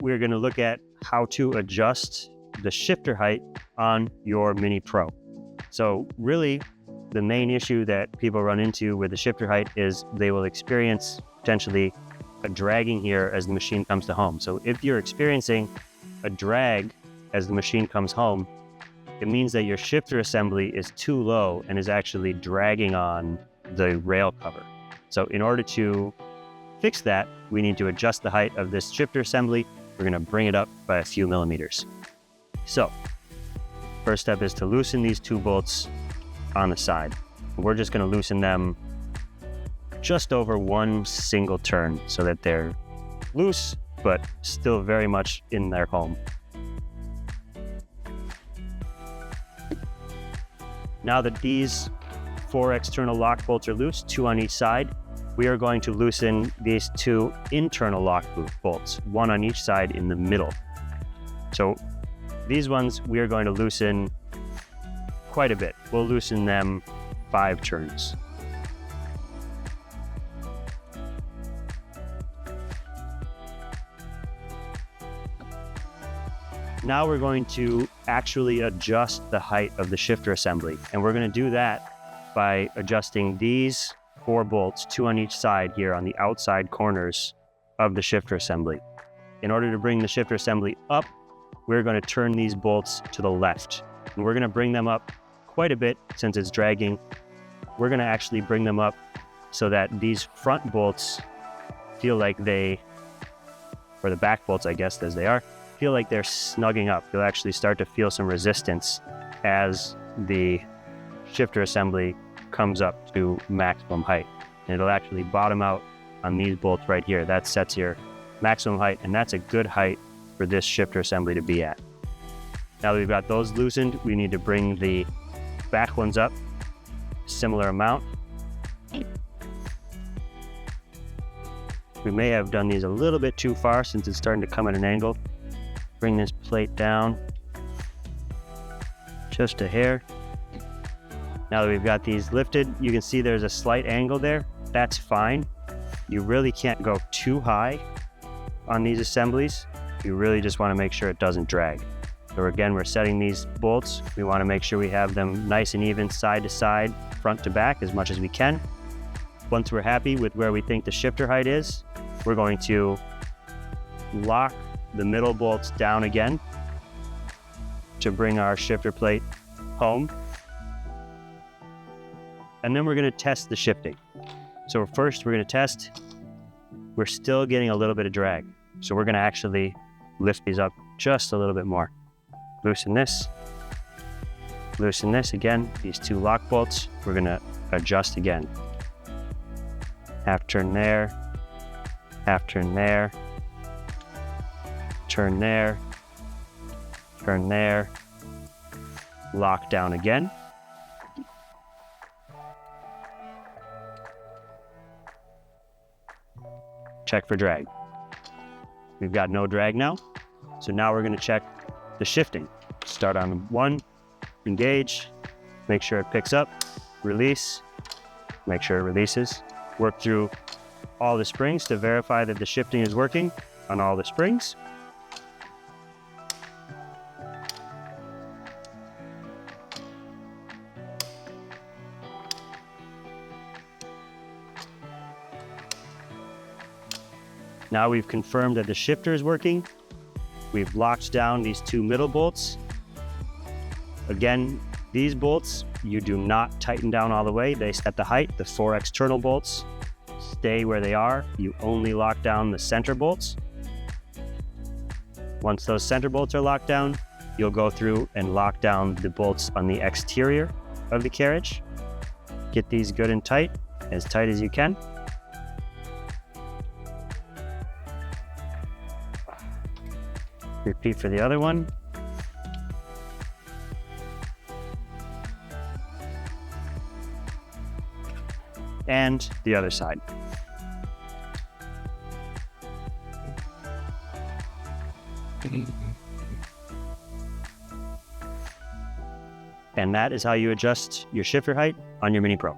we're going to look at how to adjust the shifter height on your Mini Pro. So really, the main issue that people run into with the shifter height is they will experience potentially a dragging here as the machine comes to home. So if you're experiencing a drag as the machine comes home, it means that your shifter assembly is too low and is actually dragging on the rail cover. So in order to fix that, we need to adjust the height of this shifter assembly. We're going to bring it up by a few millimeters. So first step is to loosen these two bolts on the side. We're just going to loosen them just over one single turn so that they're loose, but still very much in their home. Now that these 4 external lock bolts are loose, 2 on each side, we are going to loosen these 2 internal lock bolts, 1 on each side in the middle. So these ones we are going to loosen quite a bit. We'll loosen them 5 turns. Now we're going to actually adjust the height of the shifter assembly, and we're going to do that by adjusting these 4 bolts, 2 on each side here on the outside corners of the shifter assembly. In order to bring the shifter assembly up, we're going to turn these bolts to the left, and we're going to bring them up quite a bit since it's dragging. We're going to actually bring them up so that these front bolts feel like or the back bolts, I guess, as they are, feel like they're snugging up. You'll actually start to feel some resistance as the shifter assembly comes up to maximum height. And it'll actually bottom out on these bolts right here. That sets your maximum height, and that's a good height for this shifter assembly to be at. Now that we've got those loosened, we need to bring the back ones up, similar amount. We may have done these a little bit too far since it's starting to come at an angle. Bring this plate down just a hair. Now that we've got these lifted, you can see there's a slight angle there. That's fine. You really can't go too high on these assemblies. You really just want to make sure it doesn't drag. So again, we're setting these bolts. We want to make sure we have them nice and even side to side, front to back as much as we can. Once we're happy with where we think the shifter height is, we're going to lock the middle bolts down again to bring our shifter plate home. And then we're going to test the shifting. So first we're going to test, we're still getting a little bit of drag. So we're going to actually lift these up just a little bit more. Loosen this again, these 2 lock bolts, we're going to adjust again. Half turn there, half turn there, turn there, turn there, lock down again. Check for drag. We've got no drag now. So now we're going to check the shifting. Start on 1, engage, make sure it picks up, release, make sure it releases. Work through all the springs to verify that the shifting is working on all the springs. Now we've confirmed that the shifter is working. We've locked down these 2 middle bolts. Again, these bolts, you do not tighten down all the way. They set the height. The 4 external bolts stay where they are. You only lock down the center bolts. Once those center bolts are locked down, you'll go through and lock down the bolts on the exterior of the carriage. Get these good and tight as you can. Repeat for the other one. And the other side. And that is how you adjust your shifter height on your Mini Pro.